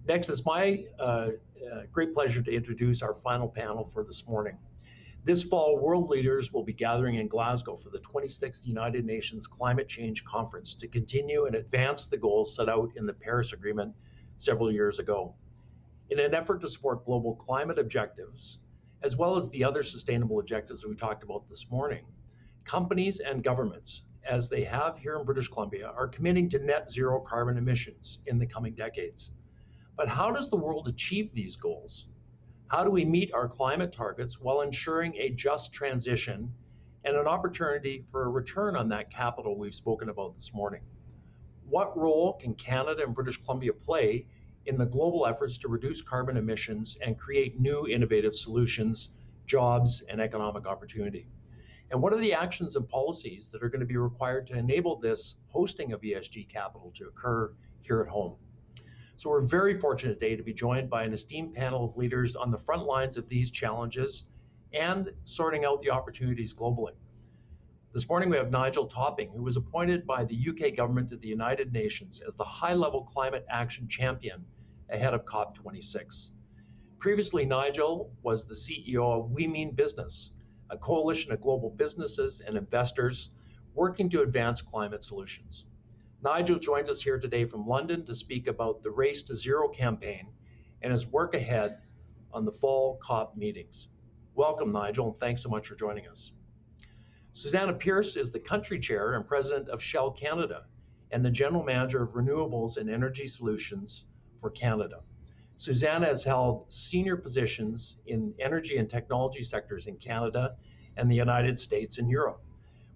Next, it's my great pleasure to introduce our final panel for this morning. This fall, world leaders will be gathering in Glasgow for the 26th United Nations Climate Change Conference to continue and advance the goals set out in the Paris Agreement several years ago. In an effort to support global climate objectives, as well as the other sustainable objectives we talked about this morning, companies and governments, as they have here in British Columbia, are committing to net zero carbon emissions in the coming decades. But how does the world achieve these goals? How do we meet our climate targets while ensuring a just transition and an opportunity for a return on that capital we've spoken about this morning? What role can Canada and British Columbia play in the global efforts to reduce carbon emissions and create new innovative solutions, jobs, and economic opportunity? And what are the actions and policies that are going to be required to enable this hosting of ESG capital to occur here at home? So we're very fortunate today to be joined by an esteemed panel of leaders on the front lines of these challenges and sorting out the opportunities globally. This morning we have Nigel Topping, who was appointed by the UK government to the United Nations as the high-level climate action champion ahead of COP26. Previously, Nigel was the CEO of We Mean Business, a coalition of global businesses and investors working to advance climate solutions. Nigel joins us here today from London to speak about the Race to Zero campaign and his work ahead on the fall COP meetings. Welcome, Nigel, and thanks so much for joining us. Susannah Pierce is the country chair and president of Shell Canada and the general manager of renewables and energy solutions for Canada. Susannah has held senior positions in energy and technology sectors in Canada and the United States and Europe.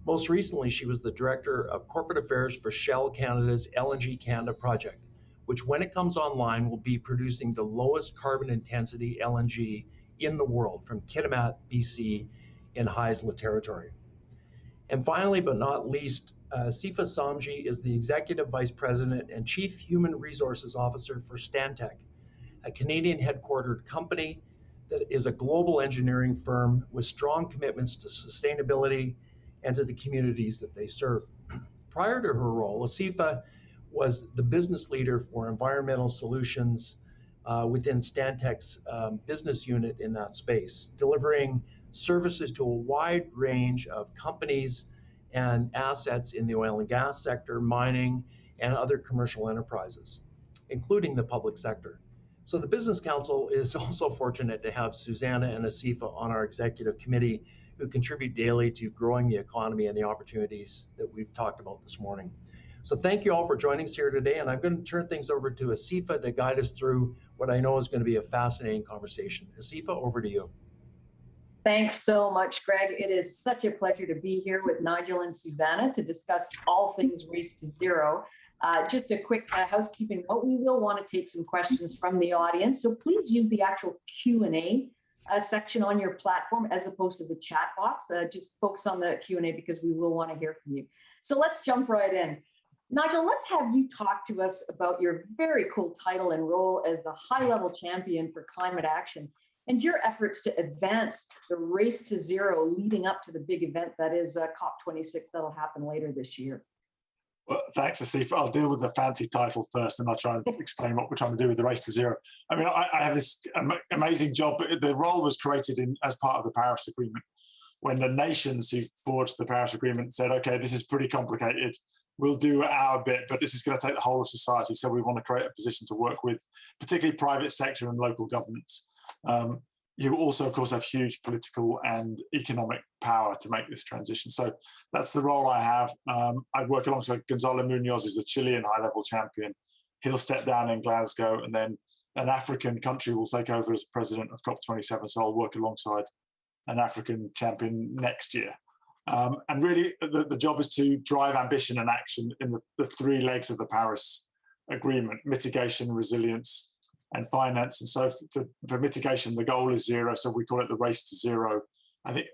Most recently, she was the Director of Corporate Affairs for Shell Canada's LNG Canada project, which when it comes online will be producing the lowest carbon intensity LNG in the world from Kitimat, BC in Haisla territory. And finally, but not least, Asifa Samji is the Executive Vice President and Chief Human Resources Officer for Stantec, a Canadian headquartered company that is a global engineering firm with strong commitments to sustainability and to the communities that they serve. Prior to her role, Asifa was the business leader for environmental solutions within Stantec's business unit in that space, delivering services to a wide range of companies and assets in the oil and gas sector, mining, and other commercial enterprises, including the public sector. So the Business Council is also fortunate to have Susannah and Asifa on our executive committee who contribute daily to growing the economy and the opportunities that we've talked about this morning. So thank you all for joining us here today, and I'm going to turn things over to Asifa to guide us through what I know is going to be a fascinating conversation. Asifa, over to you. Thanks so much, Greg. It is such a pleasure to be here with Nigel and Susannah to discuss all things Race to Zero. Just a quick housekeeping note, we will want to take some questions from the audience, so please use the actual Q&A section on your platform as opposed to the chat box. Just focus on the Q&A because we will want to hear from you. So let's jump right in. Nigel, let's have you talk to us about your very cool title and role as the high-level champion for climate action and your efforts to advance the Race to Zero leading up to the big event that is COP26 that'll happen later this year. Well, thanks, Asifa. I'll deal with the fancy title first, and I'll try and explain what we're trying to do with the Race to Zero. I mean, I have this amazing job, but the role was created as part of the Paris Agreement, when the nations who forged the Paris Agreement said, okay, this is pretty complicated. We'll do our bit, but this is going to take the whole of society. So we want to create a position to work with, particularly private sector and local governments. You also, of course, have huge political and economic power to make this transition. So that's the role I have. I work alongside Gonzalo Munoz, who's the Chilean high-level champion. He'll step down in Glasgow, and then an African country will take over as president of COP27. So I'll work alongside an African champion next year. And really, the job is to drive ambition and action in the three legs of the Paris Agreement: mitigation, resilience, and finance. And so for mitigation, the goal is zero. So we call it the Race to Zero. I think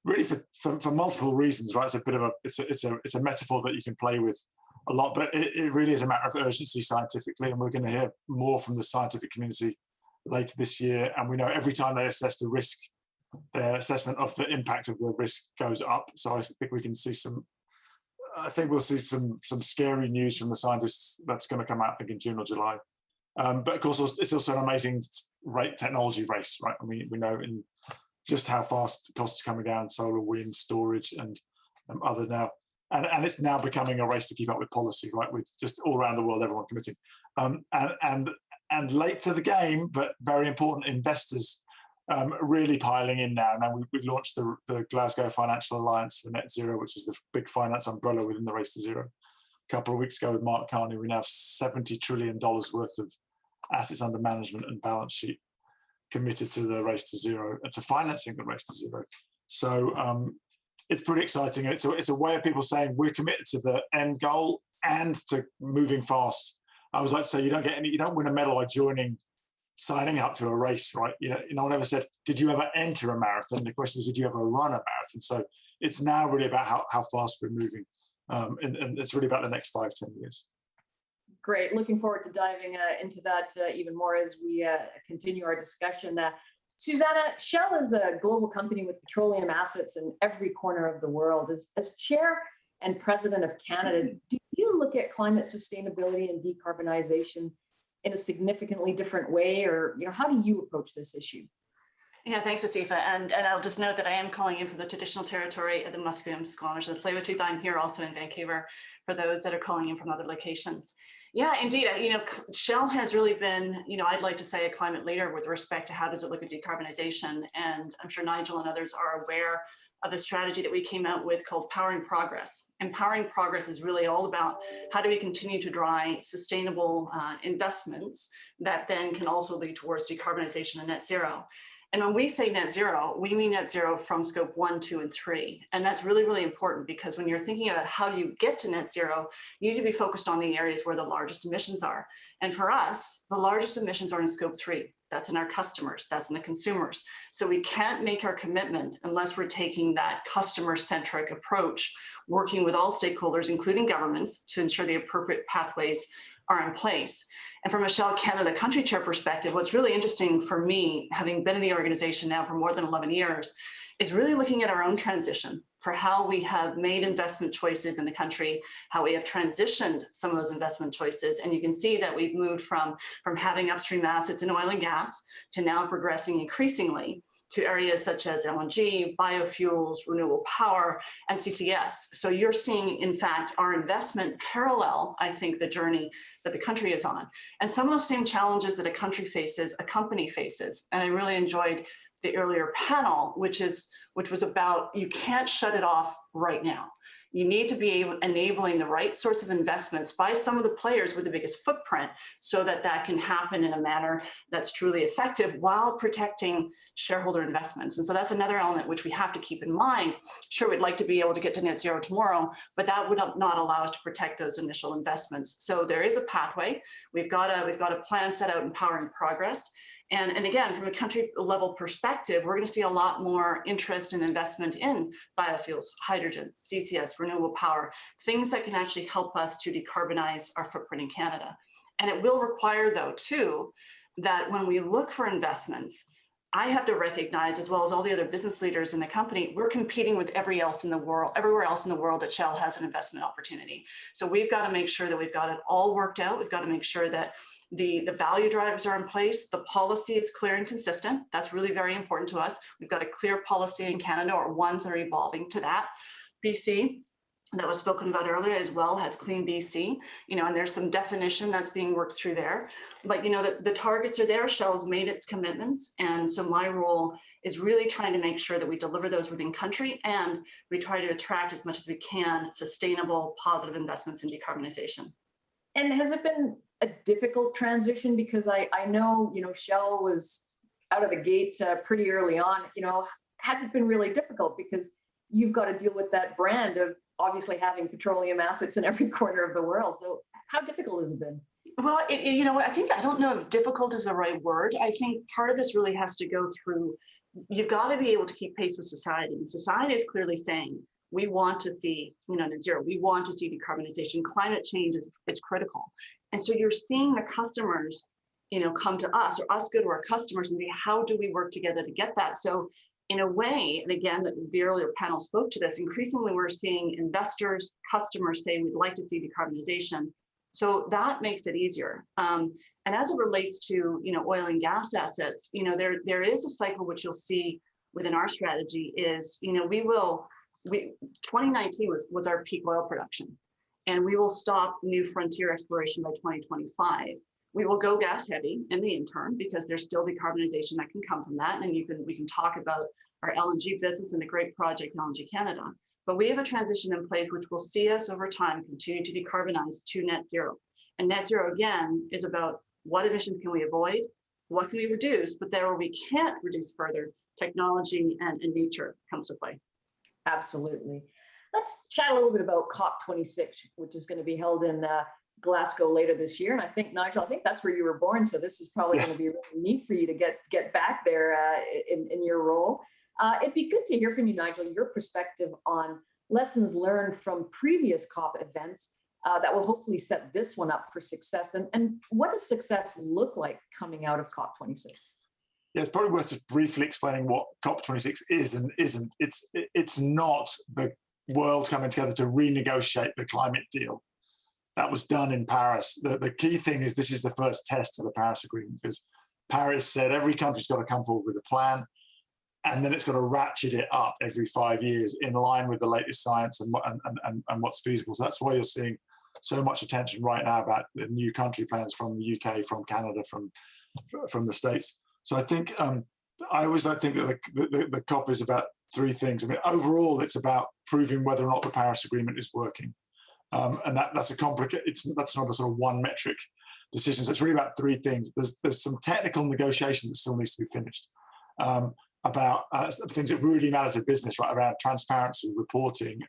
really for multiple reasons, right? It's a bit of it's a metaphor that you can play with a lot, but it really is a matter of urgency scientifically. And we're going to hear more from the scientific community later this year. And we know every time they assess the risk, their assessment of the impact of the risk goes up. So I think we can see we'll see some scary news from the scientists that's going to come out, I think, in June or July. But of course, it's also an amazing technology race, right? I mean, we know in just how fast costs are coming down, solar, wind, storage, and other now. And it's now becoming a race to keep up with policy, right? With just all around the world, everyone committing. And late to the game, but very important, investors really piling in now. Now we launched the Glasgow Financial Alliance for Net Zero, which is the big finance umbrella within the Race to Zero. A couple of weeks ago with Mark Carney, we now have $70 trillion worth of assets under management and balance sheet committed to the Race to Zero, to financing the Race to Zero. So it's pretty exciting. It's a way of people saying we're committed to the end goal and to moving fast. I always like to say you don't win a medal by signing up to a race, right? No one ever said, did you ever enter a marathon? The question is, did you ever run a marathon? So it's now really about how fast we're moving. And it's really about the next 5-10 years. Great. Looking forward to diving into that even more as we continue our discussion. Susana, Shell is a global company with petroleum assets in every corner of the world. As chair and president of Canada, do you look at climate sustainability and decarbonization in a significantly different way, or how do you approach this issue? Yeah, thanks, Asifa. And I'll just note that I am calling in from the traditional territory of the Musqueam, Squamish, and Tsleil-Waututh. I'm here also in Vancouver for those that are calling in from other locations. Yeah, indeed. Shell has really been, I'd like to say, a climate leader with respect to how does it look at decarbonization. And I'm sure Nigel and others are aware of the strategy that we came out with called Powering Progress. And Powering Progress is really all about how do we continue to drive sustainable investments that then can also lead towards decarbonization and net zero. And when we say net zero, we mean net zero from scope 1, 2, and 3. And that's really, really important because when you're thinking about how do you get to net zero, you need to be focused on the areas where the largest emissions are. And for us, the largest emissions are in scope 3. That's in our customers, that's in the consumers. So we can't make our commitment unless we're taking that customer-centric approach, working with all stakeholders, including governments, to ensure the appropriate pathways are in place. And from a Shell Canada country chair perspective, what's really interesting for me, having been in the organization now for more than 11 years, is really looking at our own transition for how we have made investment choices in the country, how we have transitioned some of those investment choices. And you can see that we've moved from having upstream assets in oil and gas to now progressing increasingly to areas such as LNG, biofuels, renewable power, and CCS. So you're seeing, in fact, our investment parallel, I think, the journey that the country is on. And some of those same challenges that a country faces, a company faces. And I really enjoyed the earlier panel, which was about you can't shut it off right now. You need to be enabling the right sorts of investments by some of the players with the biggest footprint so that that can happen in a manner that's truly effective while protecting shareholder investments. And so that's another element which we have to keep in mind. Sure, we'd like to be able to get to net zero tomorrow, but that would not allow us to protect those initial investments. So there is a pathway. We've got a plan set out in Powering Progress. And again, from a country level perspective, we're going to see a lot more interest and investment in biofuels, hydrogen, CCS, renewable power, things that can actually help us to decarbonize our footprint in Canada. And it will require, though, too, that when we look for investments, I have to recognize, as well as all the other business leaders in the company, we're competing with everywhere else in the world that Shell has an investment opportunity. So we've got to make sure that we've got it all worked out. We've got to make sure that the value drivers are in place, the policy is clear and consistent. That's really very important to us. We've got a clear policy in Canada, or ones that are evolving to that. BC, that was spoken about earlier as well, has Clean BC, and there's some definition that's being worked through there. But the targets are there, Shell's made its commitments. And so my role is really trying to make sure that we deliver those within country and we try to attract as much as we can sustainable, positive investments in decarbonization. And has it been a difficult transition? Because I know, Shell was out of the gate pretty early on. Has it been really difficult? Because you've got to deal with that brand of obviously having petroleum assets in every corner of the world. So how difficult has it been? Well, I don't know if difficult is the right word. I think part of this really has to go through, you've got to be able to keep pace with society. And society is clearly saying, we want to see, net zero. We want to see decarbonization. Climate change is critical. And so you're seeing the customers, come to us, or us go to our customers and say, how do we work together to get that? So in a way, and again, the earlier panel spoke to this, increasingly we're seeing investors, customers say, we'd like to see decarbonization. So that makes it easier. And as it relates to, oil and gas assets, there is a cycle which you'll see within our strategy is, 2019 was our peak oil production, and we will stop new frontier exploration by 2025. We will go gas heavy in the interim because there's still decarbonization that can come from that. And we can talk about our LNG business and the great project LNG Canada. But we have a transition in place which will see us over time continue to decarbonize to net zero. And net zero, again, is about what emissions can we avoid, what can we reduce, but there where we can't reduce further, technology and nature comes to play. Absolutely. Let's chat a little bit about COP26, which is going to be held in Glasgow later this year. And I think, Nigel, I think that's where you were born. So this is probably going to be really neat for you to get back there in your role. It'd be good to hear from you, Nigel, your perspective on lessons learned from previous COP events that will hopefully set this one up for success. And what does success look like coming out of COP26? Yeah, it's probably worth just briefly explaining what COP26 is and isn't. It's not the world coming together to renegotiate the climate deal. That was done in Paris. The key thing is this is the first test of the Paris Agreement, because Paris said every country's got to come forward with a plan, and then it's got to ratchet it up every 5 years in line with the latest science and what's feasible. So that's why you're seeing so much attention right now about the new country plans from the UK, from Canada, from the States. So I think I think that the COP is about three things. I mean, overall, it's about proving whether or not the Paris Agreement is working, and that's a complicated. That's not a sort of one metric decision. So it's really about three things. There's some technical negotiation that still needs to be finished about things that really matter to business, right? Around transparency, reporting,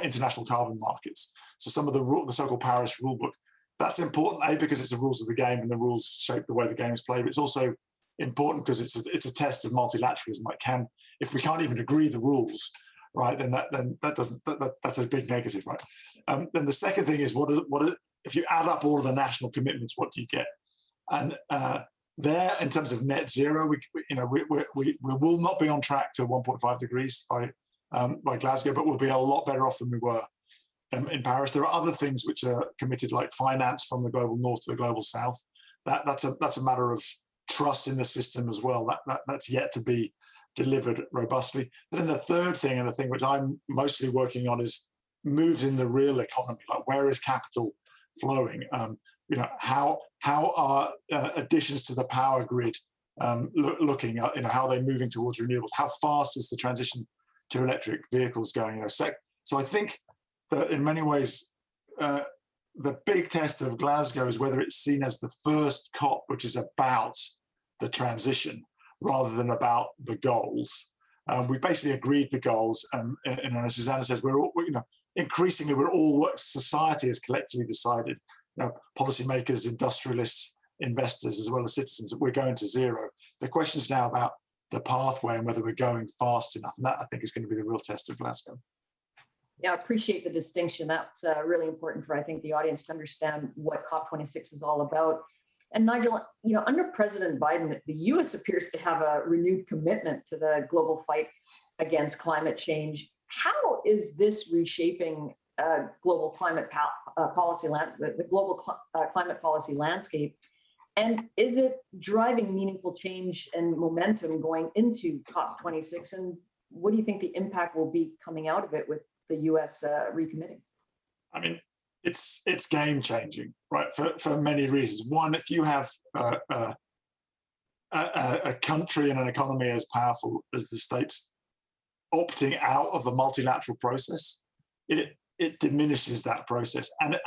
international carbon markets. So some of the so-called Paris rulebook. That's important, A, because it's the rules of the game and the rules shape the way the game is played. But it's also important because it's a test of multilateralism. Like, if we can't even agree the rules, right? Then that's a big negative, right? Then the second thing is if you add up all of the national commitments, what do you get? And there, in terms of net zero, we will not be on track to 1.5 degrees by Glasgow, but we'll be a lot better off than we were in Paris. There are other things which are committed, like finance from the global north to the global south. That's a matter of trust in the system as well. That's yet to be delivered robustly. But then the third thing, and the thing which I'm mostly working on, is moves in the real economy. Like, where is capital flowing? How are additions to the power grid looking? How are they moving towards renewables? How fast is the transition to electric vehicles going? So I think that in many ways, the big test of Glasgow is whether it's seen as the first COP, which is about the transition rather than about the goals. We basically agreed the goals, and as Susannah says, increasingly society has collectively decided, policymakers, industrialists, investors, as well as citizens, that we're going to zero. The question is now about the pathway and whether we're going fast enough, and that, I think, is going to be the real test of Glasgow. Yeah, I appreciate the distinction. That's really important for, I think, the audience to understand what COP26 is all about. And Nigel, under President Biden, the U.S. appears to have a renewed commitment to the global fight against climate change. How is this reshaping global climate policy, the global climate policy landscape? And is it driving meaningful change and momentum going into COP26? And what do you think the impact will be coming out of it with the U.S. recommitting? I mean, it's game changing, right? For many reasons. One, if you have a country and an economy as powerful as the States opting out of a multilateral process, it diminishes that process, and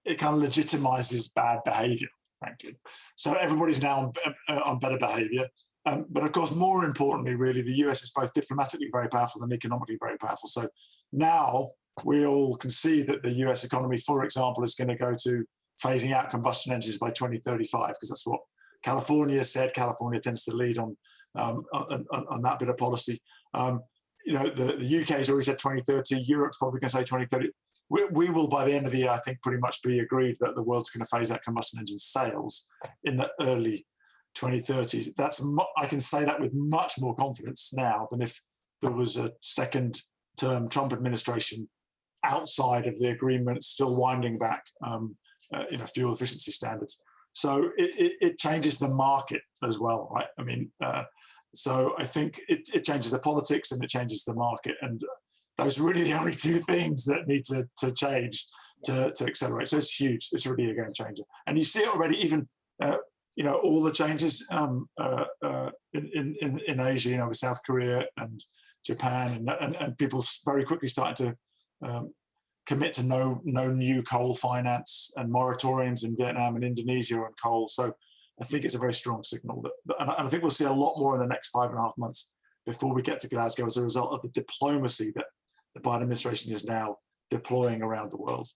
it kind of legitimizes bad behavior, frankly. So everybody's now on better behavior. But of course, more importantly, really, the US is both diplomatically very powerful and economically very powerful. So now we all can see that the US economy, for example, is going to go to phasing out combustion engines by 2035, because that's what California said. California tends to lead on that bit of policy. The UK has already said 2030. Europe's probably going to say 2030. We will, by the end of the year, I think, pretty much be agreed that the world's going to phase out combustion engine sales in the early 2030s. I can say that with much more confidence now than if there was a second-term Trump administration outside of the agreement, still winding back fuel efficiency standards. So it changes the market as well, right? I mean, so I think it changes the politics and it changes the market, and those are really the only two things that need to change to accelerate. So it's huge. It's really a game changer, and you see it already. Even all the changes in Asia, with South Korea and Japan, and people very quickly starting to commit to no new coal finance and moratoriums in Vietnam and Indonesia on coal. So I think it's a very strong signal and I think we'll see a lot more in the next 5.5 months before we get to Glasgow as a result of the diplomacy that the Biden administration is now deploying around the world.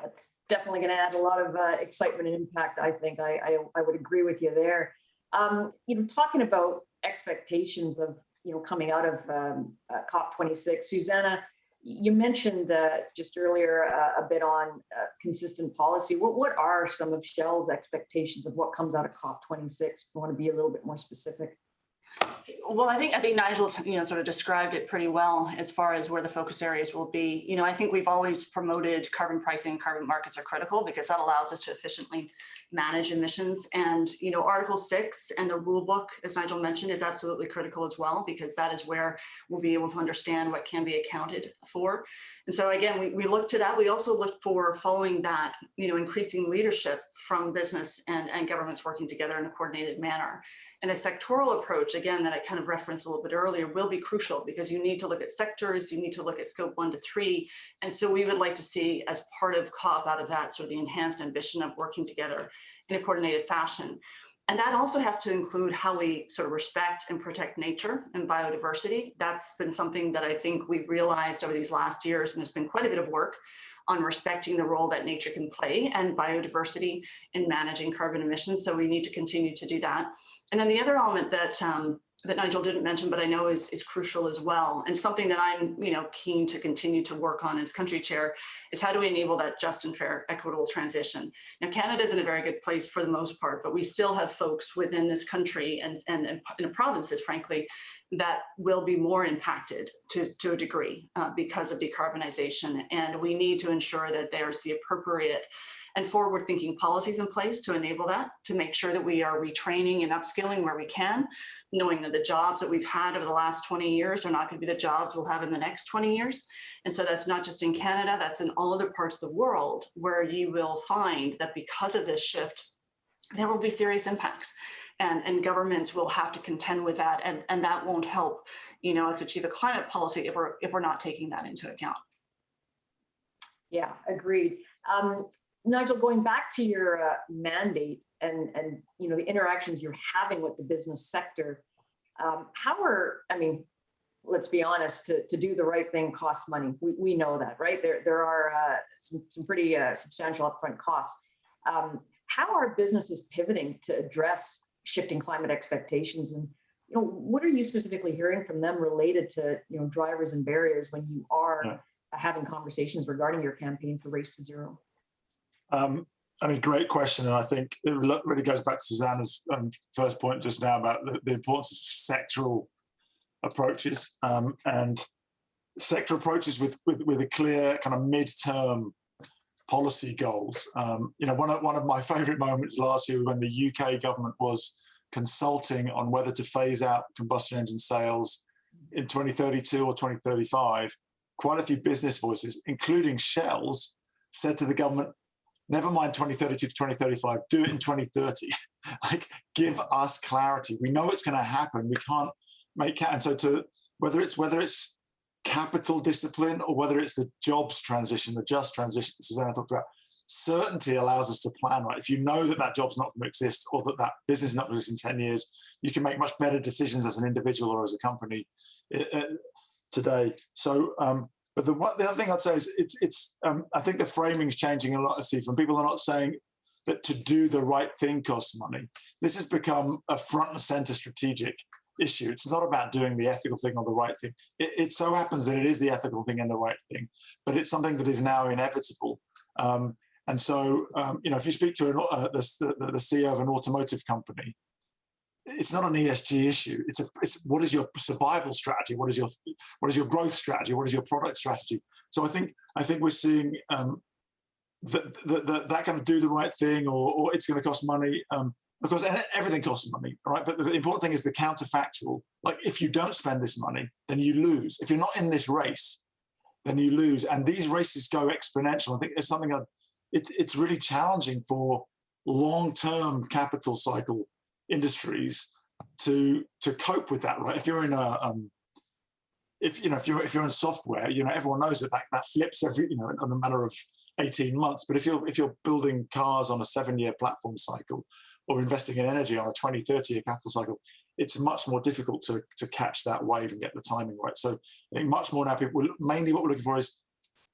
That's definitely going to add a lot of excitement and impact. I think I would agree with you there. Talking about expectations of coming out of COP26, Susannah, you mentioned just earlier a bit on consistent policy. What are some of Shell's expectations of what comes out of COP26? If you want to be a little bit more specific. Well, I think Nigel's sort of described it pretty well as far as where the focus areas will be. I think we've always promoted carbon pricing and carbon markets are critical because that allows us to efficiently manage emissions. And Article 6 and the rule book, as Nigel mentioned, is absolutely critical as well, because that is where we'll be able to understand what can be accounted for. And so again, we look to that. We also look for, following that, increasing leadership from business and governments working together in a coordinated manner. And a sectoral approach, again, that I kind of referenced a little bit earlier, will be crucial because you need to look at sectors, you need to look at scope 1 to 3. And so we would like to see, as part of COP, out of that sort of the enhanced ambition of working together in a coordinated fashion. And that also has to include how we sort of respect and protect nature and biodiversity. That's been something that I think we've realized over these last years, and there's been quite a bit of work on respecting the role that nature can play and biodiversity in managing carbon emissions. So we need to continue to do that. And then the other element that that Nigel didn't mention, but I know is crucial as well, and something that I'm keen to continue to work on as country chair, is how do we enable that just and fair, equitable transition. Now, Canada's in a very good place for the most part, but we still have folks within this country and in provinces, frankly, that will be more impacted to a degree because of decarbonization. And we need to ensure that there's the appropriate and forward-thinking policies in place to enable that, to make sure that we are retraining and upskilling where we can, knowing that the jobs that we've had over the last 20 years are not going to be the jobs we'll have in the next 20 years. And so that's not just in Canada, that's in all other parts of the world, where you will find that because of this shift, there will be serious impacts. And governments will have to contend with that, and that won't help us achieve a climate policy if we're not taking that into account. Yeah, agreed. Nigel, going back to your mandate and the interactions you're having with the business sector, let's be honest, to do the right thing costs money. We know that, right? There are some pretty substantial upfront costs. How are businesses pivoting to address shifting climate expectations, and what are you specifically hearing from them related to drivers and barriers when you are having conversations regarding your campaign for Race to Zero? Great question, and I think it really goes back to Susanna's first point just now about the importance of sectoral approaches and sectoral approaches with a clear kind of midterm policy goals. One of my favourite moments last year when the UK government was consulting on whether to phase out combustion engine sales in 2032 or 2035. Quite a few business voices, including Shell's, said to the government, never mind 2032 to 2035, do it in 2030. Give us clarity. We know it's going to happen. We can't make it. And so whether it's capital discipline or whether it's the jobs transition, the just transition that Susannah talked about, certainty allows us to plan, right? If you know that job's not going to exist or that business is not going to exist in 10 years, you can make much better decisions as an individual or as a company today. So, but the other thing I'd say is I think the framing's changing a lot, Asifa, and people are not saying that to do the right thing costs money. This has become a front and center strategic issue. It's not about doing the ethical thing or the right thing. It so happens that it is the ethical thing and the right thing, but it's something that is now inevitable. And so, if you speak to the CEO of an automotive company, it's not an ESG issue. It's what is your survival strategy? What is your growth strategy? What is your product strategy? So I think we're seeing that kind of do the right thing, or it's going to cost money, because everything costs money, right? But the important thing is the counterfactual. Like, if you don't spend this money, then you lose. If you're not in this race, then you lose. And these races go exponential. I think it's something it's really challenging for long-term capital cycle industries to cope with that, right? If you're in if you're in software, everyone knows that flips every, in a matter of 18 months. But if you're building cars on a 7-year platform cycle, or investing in energy on a 20, 30-year capital cycle, it's much more difficult to catch that wave and get the timing right. So I think much more now, mainly what we're looking for is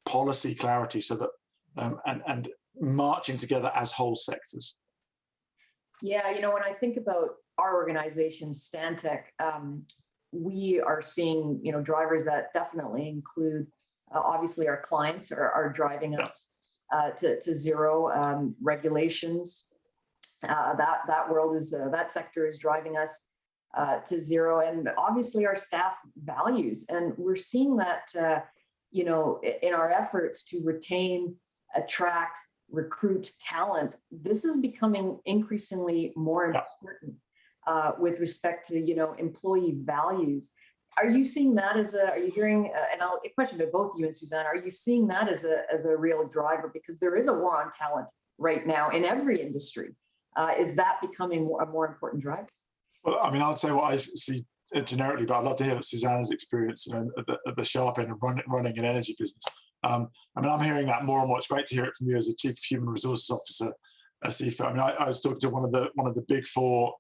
policy clarity, so that and marching together as whole sectors. Yeah, when I think about our organization, Stantec, we are seeing, drivers that definitely include, obviously our clients are driving us to zero, regulations. That world is, that sector is driving us to zero, and obviously our staff values. And we're seeing that, in our efforts to retain, attract, recruit talent. This is becoming increasingly more important with respect to, employee values. Are you seeing that are you hearing, and I'll question to both you and Susannah, are you seeing that as a real driver? Because there is a war on talent right now in every industry. Is that becoming a more important driver? Well, I mean, I'd say what I see generically, but I'd love to hear Susannah's experience at the sharp end of running an energy business. I mean, I'm hearing that more and more. It's great to hear it from you as a Chief Human Resources Officer, Asifa. I mean, I was talking to one of the big four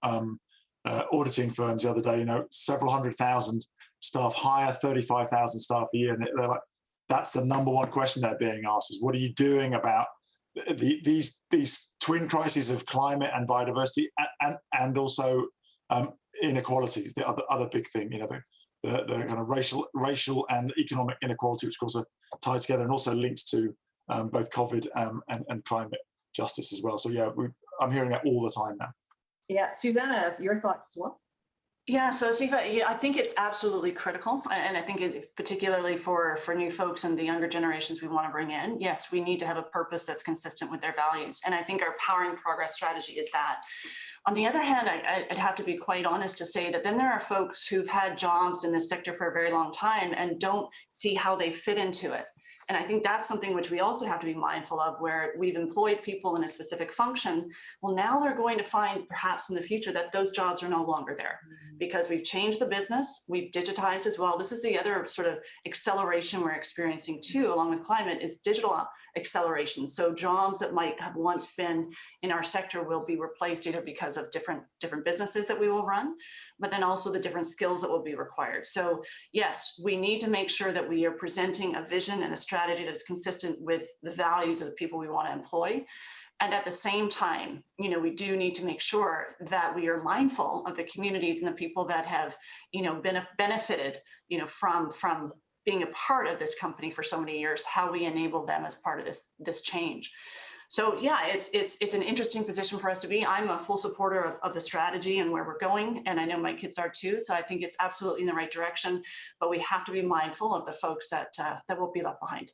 auditing firms the other day. Several 100,000 staff, hire 35,000 staff a year, and they're like, that's the number one question they're being asked: is what are you doing about these twin crises of climate and biodiversity, and also inequalities, the other big thing, the kind of racial and economic inequality, which of course are tied together and also linked to both COVID and climate justice as well. So yeah, I'm hearing that all the time now. Yeah, Susannah, your thoughts as well? Yeah, so Asifa, I think it's absolutely critical. And I think particularly for new folks and the younger generations we want to bring in, yes, we need to have a purpose that's consistent with their values. And I think our Powering Progress strategy is that. On the other hand, I'd have to be quite honest to say that then there are folks who've had jobs in this sector for a very long time and don't see how they fit into it. And I think that's something which we also have to be mindful of, where we've employed people in a specific function. Well, now they're going to find perhaps in the future that those jobs are no longer there because we've changed the business, we've digitized as well. This is the other sort of acceleration we're experiencing too, along with climate, is digital acceleration. So jobs that might have once been in our sector will be replaced either because of different businesses that we will run, but then also the different skills that will be required. So yes, we need to make sure that we are presenting a vision and a strategy that is consistent with the values of the people we want to employ. And at the same time, we do need to make sure that we are mindful of the communities and the people that have, benefited, from being a part of this company for so many years, how we enable them as part of this change. So yeah, it's an interesting position for us to be. I'm a full supporter of the strategy and where we're going, and I know my kids are too. So I think it's absolutely in the right direction, but we have to be mindful of the folks that will be left behind.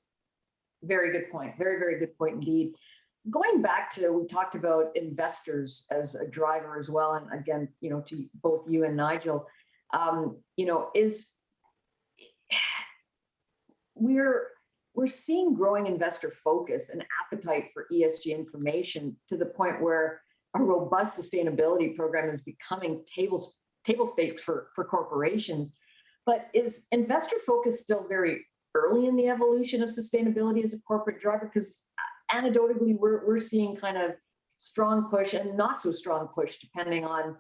Very good point. Very, very good point indeed. Going back to, we talked about investors as a driver as well, and again, to both you and Nigel, we're seeing growing investor focus and appetite for ESG information to the point where a robust sustainability program is becoming table stakes for corporations. But is investor focus still very early in the evolution of sustainability as a corporate driver? Because anecdotally, we're seeing kind of strong push and not so strong push, depending on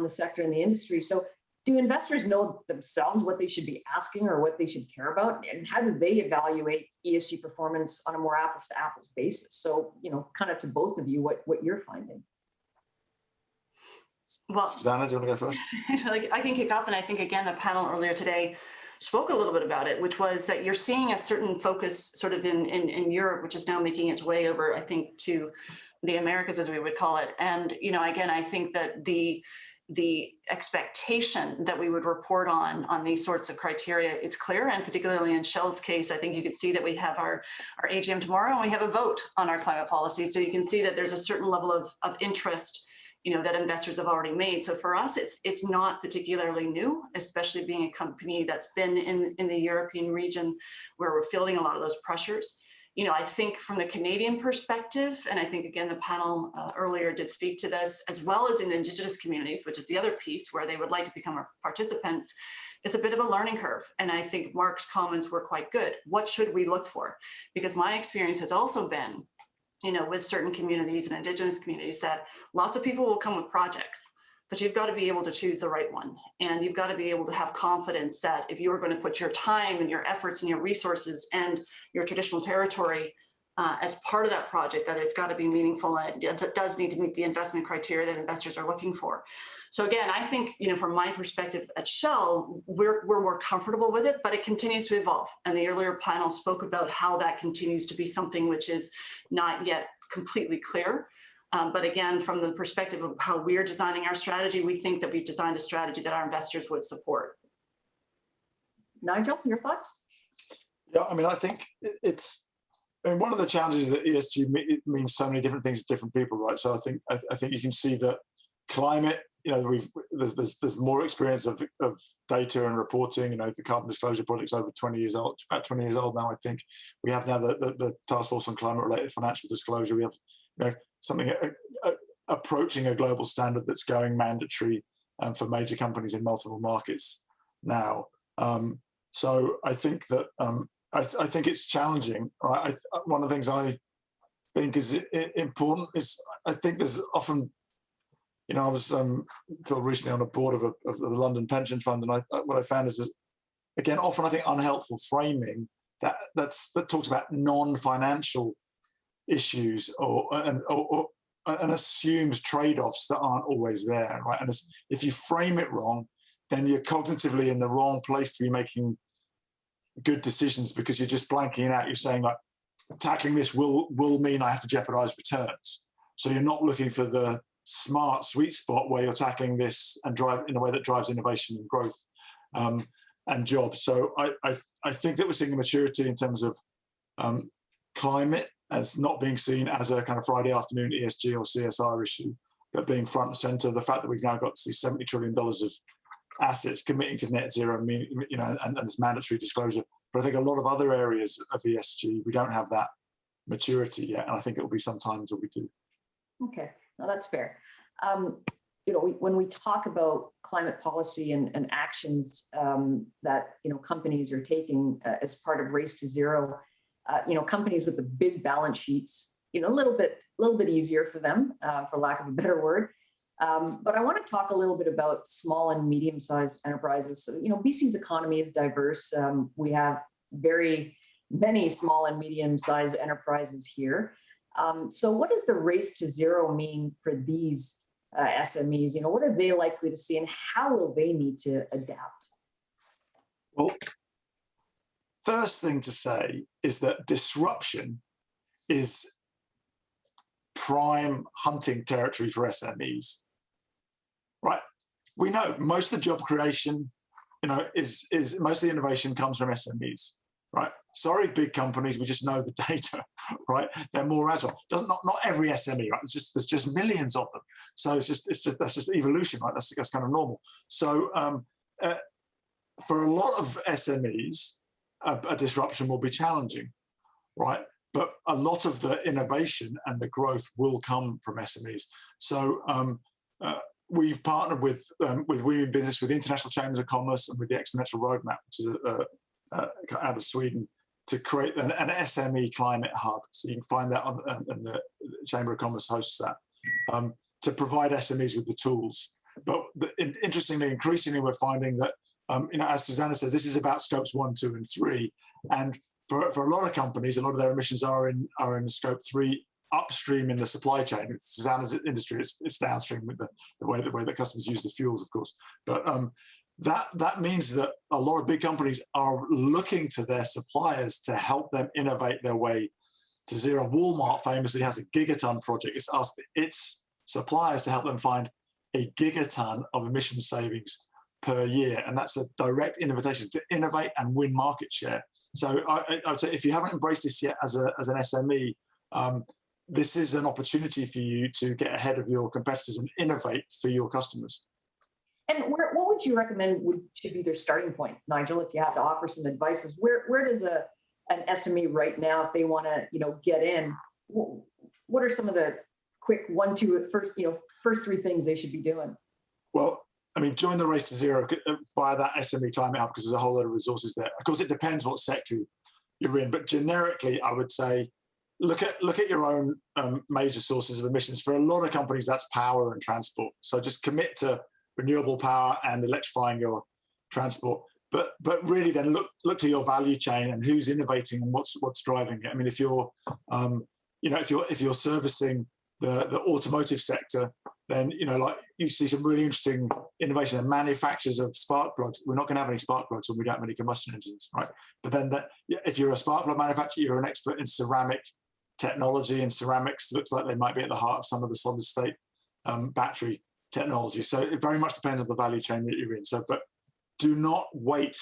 the sector and the industry. So do investors know themselves what they should be asking or what they should care about? And how do they evaluate ESG performance on a more apples to apples basis? So, kind of to both of you, what you're finding. Well, Susannah, do you want to go first? I can kick off, and I think, again, the panel earlier today spoke a little bit about it, which was that you're seeing a certain focus sort of in Europe, which is now making its way over, I think, to the Americas, as we would call it. And, again, I think that the expectation that we would report on these sorts of criteria is clear, and particularly in Shell's case, I think you can see that we have our AGM tomorrow and we have a vote on our climate policy. So you can see that there's a certain level of interest, that investors have already made. So for us, it's not particularly new, especially being a company that's been in the European region where we're feeling a lot of those pressures. I think from the Canadian perspective, and I think, again, the panel earlier did speak to this, as well as in Indigenous communities, which is the other piece where they would like to become our participants, it's a bit of a learning curve. And I think Mark's comments were quite good. What should we look for? Because my experience has also been, with certain communities and Indigenous communities, that lots of people will come with projects, but you've got to be able to choose the right one. And you've got to be able to have confidence that if you're going to put your time and your efforts and your resources and your traditional territory as part of that project, that it's got to be meaningful, and it does need to meet the investment criteria that investors are looking for. So again, I think, from my perspective at Shell, we're more comfortable with it, but it continues to evolve. And the earlier panel spoke about how that continues to be something which is not yet completely clear. But again, from the perspective of how we're designing our strategy, we think that we've designed a strategy that our investors would support. Nigel, your thoughts? Yeah, I think one of the challenges is that ESG means so many different things to different people, right? So I think you can see that climate, there's more experience of data and reporting. The Carbon Disclosure Project's over 20 years old, about 20 years old now. I think we have now the Task Force on Climate-related Financial Disclosure. We have something approaching a global standard that's going mandatory for major companies in multiple markets now. So I think that I think it's challenging. Right? One of the things I think is important is I think there's often, I was until recently on a board of the London Pension Fund, and what I found is, again, often I think unhelpful framing that talks about non-financial issues and assumes trade-offs that aren't always there, right? And if you frame it wrong, then you're cognitively in the wrong place to be making good decisions, because you're just blanking it out. You're saying, like, tackling this will mean I have to jeopardize returns. So you're not looking for the smart sweet spot where you're tackling this and drive in a way that drives innovation and growth and jobs. So I think that we're seeing a maturity in terms of climate as not being seen as a kind of Friday afternoon ESG or CSR issue, but being front and center. The fact that we've now got these $70 trillion of assets committing to net zero, and this mandatory disclosure. But I think a lot of other areas of ESG, we don't have that maturity yet, and I think it will be some time until we do. Okay, no, that's fair. When we talk about climate policy and actions that companies are taking as part of Race to Zero, companies with the big balance sheets, a little bit easier for them, for lack of a better word. But I want to talk a little bit about small and medium-sized enterprises. So, BC's economy is diverse. We have very many small and medium-sized enterprises here. So what does the Race to Zero mean for these SMEs? What are they likely to see, and how will they need to adapt? Well, first thing to say is that disruption is prime hunting territory for SMEs. Right, we know most of the job creation, is most of the innovation comes from SMEs. Right, sorry, big companies, we just know the data. Right, they're more agile. Not every SME. Right, there's just millions of them. So that's just evolution. Right, that's kind of normal. So for a lot of SMEs, a disruption will be challenging. Right, but a lot of the innovation and the growth will come from SMEs. So we've partnered with Women Business, with the International Chambers of Commerce, and with the Exponential Roadmap, which is out of Sweden, to create an SME climate hub. So you can find that and the Chamber of Commerce hosts that, to provide SMEs with the tools. But interestingly, increasingly, we're finding that, as Susannah said, this is about scopes 1, 2, and 3. And for a lot of companies, a lot of their emissions are in scope 3, upstream in the supply chain. It's Susannah's industry, it's downstream with the way that customers use the fuels, of course. But that means that a lot of big companies are looking to their suppliers to help them innovate their way to zero. Walmart famously has a gigaton project. It's asked its suppliers to help them find a gigaton of emission savings per year. And that's a direct invitation to innovate and win market share. So I would say if you haven't embraced this yet as an SME, this is an opportunity for you to get ahead of your competitors and innovate for your customers. And what would you recommend should be their starting point, Nigel, if you had to offer some advice? Is where does an SME right now, if they want to, get in, what are some of the quick first three things they should be doing? Well, I mean, join the race to zero via that SME Climate Hub, because there's a whole lot of resources there. Of course, it depends what sector you're in, but generically, I would say look at your own major sources of emissions. For a lot of companies, that's power and transport. So just commit to renewable power and electrifying your transport. But really, then look to your value chain and who's innovating and what's driving it. I mean, if you're if you're servicing the automotive sector, then like you see some really interesting innovation and manufacturers of spark plugs. We're not going to have any spark plugs when we don't have any combustion engines, right? But then if you're a spark plug manufacturer, you're an expert in ceramic technology, and ceramics looks like they might be at the heart of some of the solid state battery technology. So it very much depends on the value chain that you're in. So, but do not wait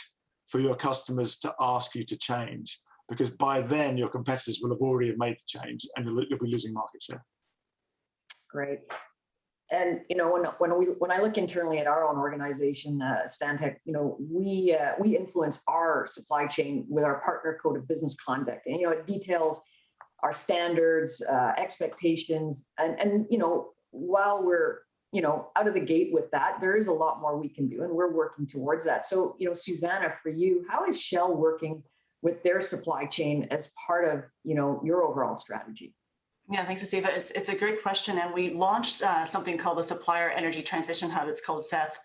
for your customers to ask you to change, because by then your competitors will have already made the change and you'll be losing market share. Great. And when I look internally at our own organization, Stantec, we influence our supply chain with our partner code of business conduct, and it details our standards, expectations, and while we're out of the gate with that, there is a lot more we can do, and we're working towards that. So Susannah, for you, how is Shell working with their supply chain as part of your overall strategy? Yeah, thanks, Asifa. It's a great question. And we launched something called the Supplier Energy Transition Hub. It's called SETH.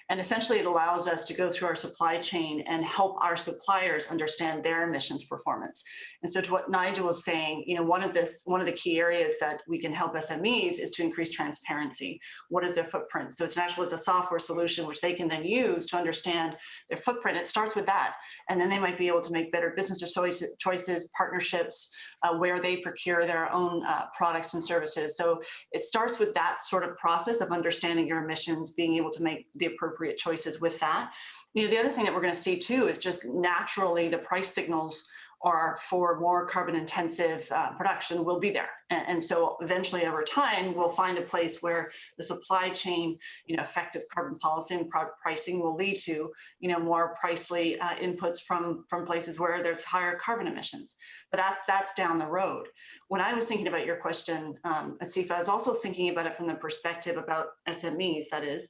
And essentially, it allows us to go through our supply chain and help our suppliers understand their emissions performance. And so to what Nigel was saying, one of the key areas that we can help SMEs is to increase transparency. What is their footprint? So it's a software solution which they can then use to understand their footprint. It starts with that. And then they might be able to make better business choices, partnerships, where they procure their own products and services. So it starts with that sort of process of understanding your emissions, being able to make the appropriate choices with that. The other thing that we're going to see too is just naturally the price signals are for more carbon intensive production will be there. And so eventually over time, we'll find a place where the supply chain, effective carbon policy and pricing will lead to, more pricely inputs from places where there's higher carbon emissions. But that's down the road. When I was thinking about your question, Asifa, I was also thinking about it from the perspective about SMEs, that is,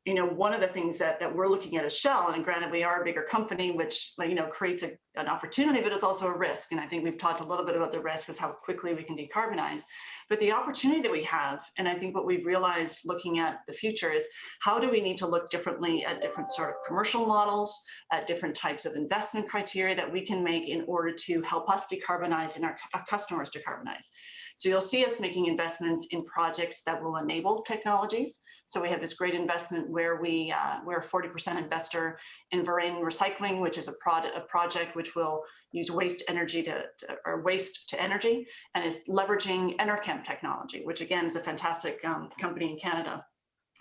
one of the things that we're looking at as Shell, and granted we are a bigger company, which creates an opportunity, but it's also a risk. And I think we've talked a little bit about the risk is how quickly we can decarbonize. But the opportunity that we have, and I think what we've realized looking at the future is how do we need to look differently at different sort of commercial models, at different types of investment criteria that we can make in order to help us decarbonize and our customers decarbonize. So you'll see us making investments in projects that will enable technologies. So we have this great investment where we're a 40% investor in Varane Recycling, which is a project which will use waste to energy, and is leveraging Enerchem technology, which again is a fantastic company in Canada.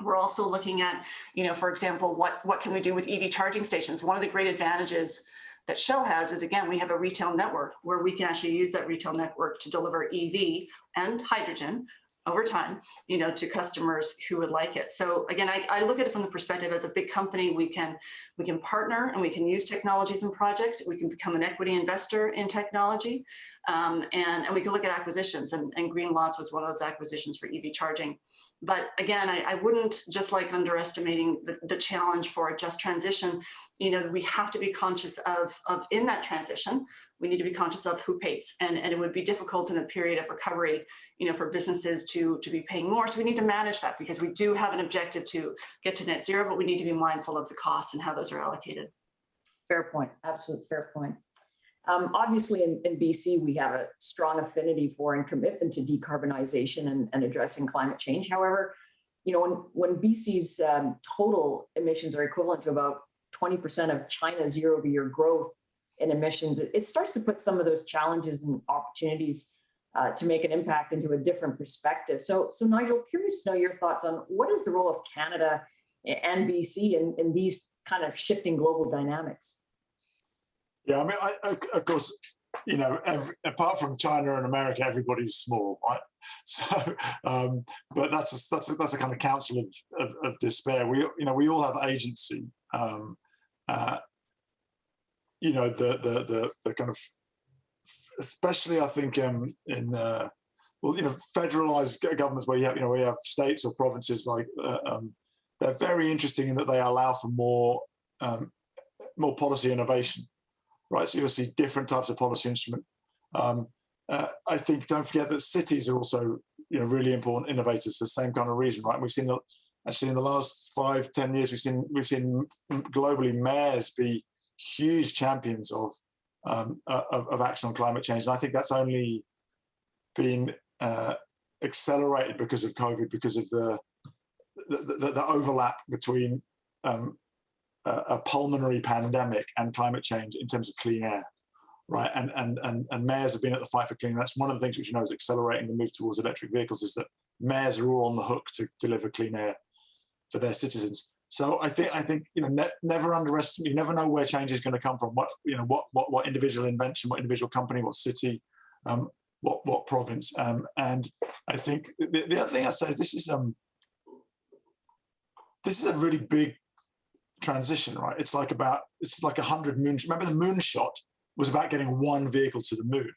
We're also looking at, for example, what can we do with EV charging stations? One of the great advantages that Shell has is, again, we have a retail network where we can actually use that retail network to deliver EV and hydrogen over time, to customers who would like it. So again, I look at it from the perspective as a big company, we can partner and we can use technologies and projects. We can become an equity investor in technology, and we can look at acquisitions. And Green Lots was one of those acquisitions for EV charging. But again, I wouldn't just underestimating the challenge for a just transition. We have to be conscious of in that transition, we need to be conscious of who pays. And it would be difficult in a period of recovery, for businesses to be paying more. So we need to manage that because we do have an objective to get to net zero, but we need to be mindful of the costs and how those are allocated. Fair point. Absolute fair point. Obviously, in BC, we have a strong affinity for and commitment to decarbonization and addressing climate change. However, when BC's total emissions are equivalent to about 20% of China's year-over-year growth in emissions, it starts to put some of those challenges and opportunities to make an impact into a different perspective. So Nigel, curious to know your thoughts on what is the role of Canada and BC in these kind of shifting global dynamics? Yeah, I mean, of course, you know, apart from China and America, everybody's small, right? So, but that's a kind of counsel of despair. We all have agency. You know, the kind of, especially I think in well, you know, federalized governments where you have states or provinces, like they're very interesting in that they allow for more policy innovation, right? So you'll see different types of policy instrument. I think, don't forget that cities are also, you know, really important innovators for the same kind of reason, right? We've seen actually in the last 5-10 years, we've seen globally mayors be huge champions of action on climate change, and I think that's only been accelerated because of COVID, because of the overlap between a pulmonary pandemic and climate change in terms of clean air, right? And mayors have been at the fight for clean air. That's one of the things which, you know, is accelerating the move towards electric vehicles, is that mayors are all on the hook to deliver clean air for their citizens. So I think you know, never underestimate. You never know where change is going to come from. What individual invention, what individual company, what city, what province. And I think the other thing I say is this is a really big transition, right? It's like 100 moons. Remember, the moonshot was about getting one vehicle to the moon.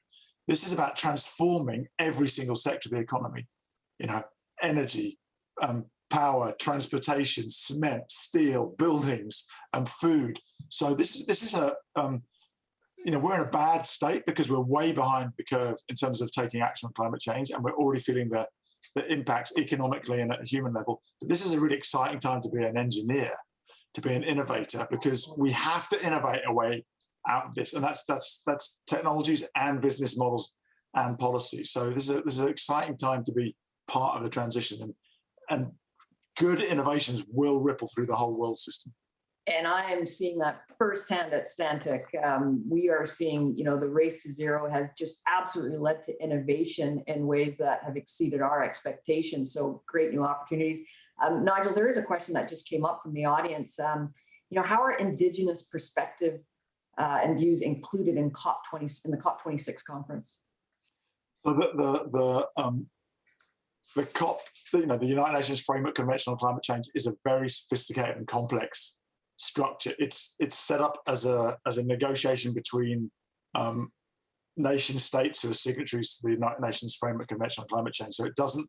This is about transforming every single sector of the economy. You know, energy, power, transportation, cement, steel, buildings, and food. So this is a you know, we're in a bad state because we're way behind the curve in terms of taking action on climate change, and we're already feeling the impacts economically and at a human level. But this is a really exciting time to be an engineer, to be an innovator, because we have to innovate a way out of this, and that's technologies and business models and policies. So this is an exciting time to be part of the transition, and good innovations will ripple through the whole world system. And I am seeing that firsthand at Stantec. We are seeing, you know, the race to zero has just absolutely led to innovation in ways that have exceeded our expectations. So great new opportunities. Nigel, there is a question that just came up from the audience. You know, how are Indigenous perspective and views included in the COP26 conference? So the COP, you know, the United Nations Framework Convention on Climate Change is a very sophisticated and complex structure. It's set up as a negotiation between nation states who are signatories to the United Nations Framework Convention on Climate Change. So it doesn't,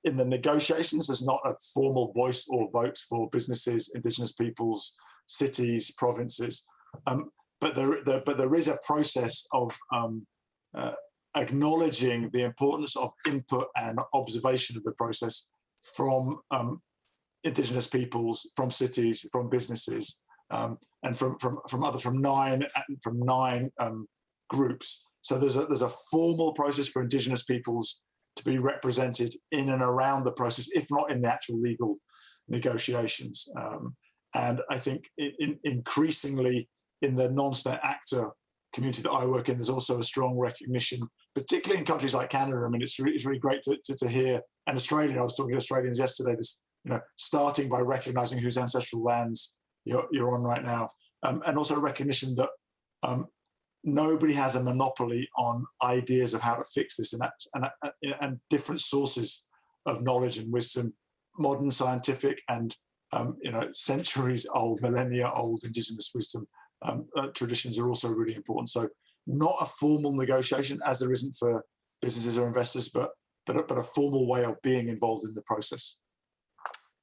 in the negotiations, there's not a formal voice or vote for businesses, Indigenous peoples, cities, provinces, but there is a process of acknowledging the importance of input and observation of the process from Indigenous peoples, from cities, from businesses, and from nine groups. So there's a formal process for Indigenous peoples to be represented in and around the process, if not in the actual legal negotiations. And I think increasingly in the non-state actor community that I work in, there's also a strong recognition, particularly in countries like Canada. I mean, it's really great to hear, and Australia, I was talking to Australians yesterday, this, you know, starting by recognizing whose ancestral lands you're on right now, and also recognition that nobody has a monopoly on ideas of how to fix this, and different sources of knowledge and wisdom, modern scientific and you know, centuries old, millennia old Indigenous wisdom traditions are also really important. So not a formal negotiation, as there isn't for businesses or investors, but a formal way of being involved in the process.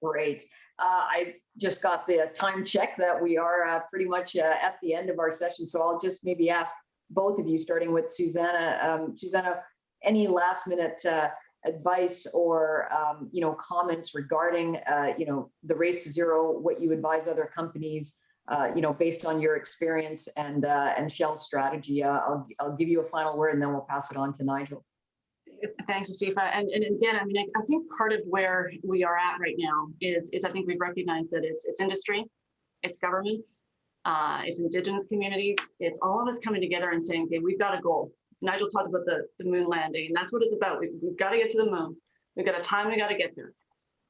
Great. I just got the time check that we are pretty much at the end of our session. So I'll just maybe ask both of you, starting with Susannah. Susannah, any last minute advice or you know, comments regarding you know, the race to zero, what you advise other companies, you know, based on your experience and Shell's strategy? I'll give you a final word and then we'll pass it on to Nigel. Thanks, Asifa. And again, I mean, I think part of where we are at right now is I think we've recognized that it's industry, it's governments, it's Indigenous communities, it's all of us coming together and saying, okay, we've got a goal. Nigel talked about the moon landing, and that's what it's about. We've got to get to the moon. We've got a time, we got to get there.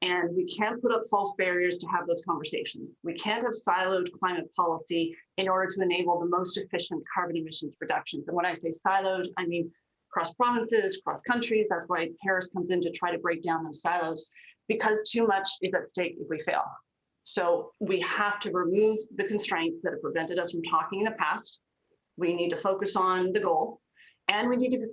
And we can't put up false barriers to have those conversations. We can't have siloed climate policy in order to enable the most efficient carbon emissions reductions. And when I say siloed, I mean cross provinces, cross countries. That's why Paris comes in to try to break down those silos, because too much is at stake if we fail. So we have to remove the constraints that have prevented us from talking in the past. We need to focus on the goal, and we need to be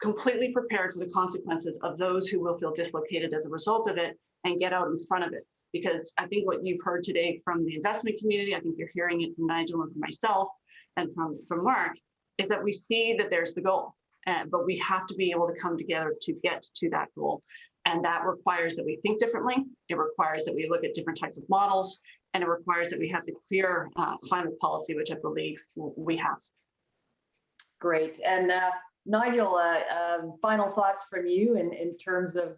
completely prepared for the consequences of those who will feel dislocated as a result of it and get out in front of it. Because I think what you've heard today from the investment community, I think you're hearing it from Nigel and from myself and from Mark, is that we see that there's the goal, but we have to be able to come together to get to that goal. And that requires that we think differently. It requires that we look at different types of models, and it requires that we have the clear climate policy, which I believe we have. Great. And Nigel, final thoughts from you in terms of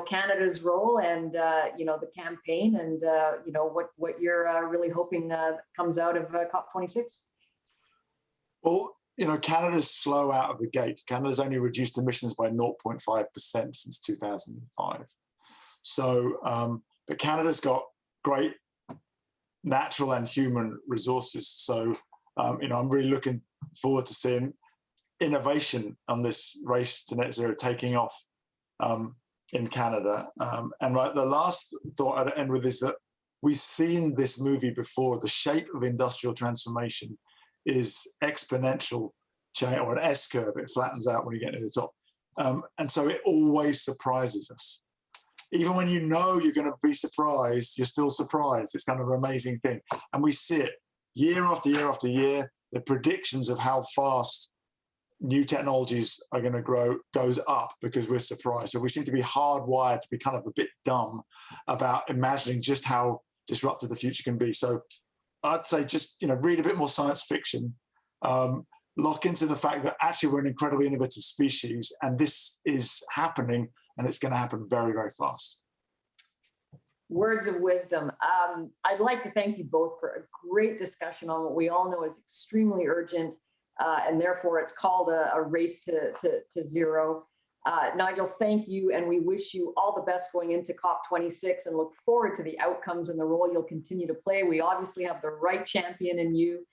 Canada's role and the campaign, and what you're really hoping comes out of COP26. Well, Canada's slow out of the gate. Canada's only reduced emissions by 0.5% since 2005. So, but Canada's got great natural and human resources. So, I'm really looking forward to seeing innovation on this race to net zero taking off in Canada. And the last thought I'd end with is that we've seen this movie before. The shape of industrial transformation is exponential change, or an S curve. It flattens out when you get to the top. And so it always surprises us. Even when you're going to be surprised, you're still surprised. It's kind of an amazing thing. And we see it year after year after year. The predictions of how fast new technologies are going to grow goes up because we're surprised. So we seem to be hardwired to be kind of a bit dumb about imagining just how disruptive the future can be. So I'd say just read a bit more science fiction, lock into the fact that actually we're an incredibly innovative species, and this is happening, and it's going to happen very, very fast. Words of wisdom. I'd like to thank you both for a great discussion on what we all know is extremely urgent, and therefore it's called a race to zero. Nigel, thank you, and we wish you all the best going into COP26 and look forward to the outcomes and the role you'll continue to play. We obviously have the right champion in you.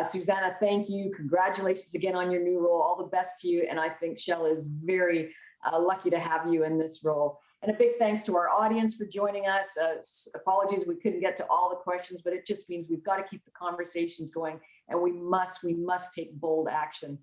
Susannah, thank you. Congratulations again on your new role. All the best to you, and I think Shell is very lucky to have you in this role. And a big thanks to our audience for joining us. Apologies, we couldn't get to all the questions, but it just means we've got to keep the conversations going, and we must take bold action.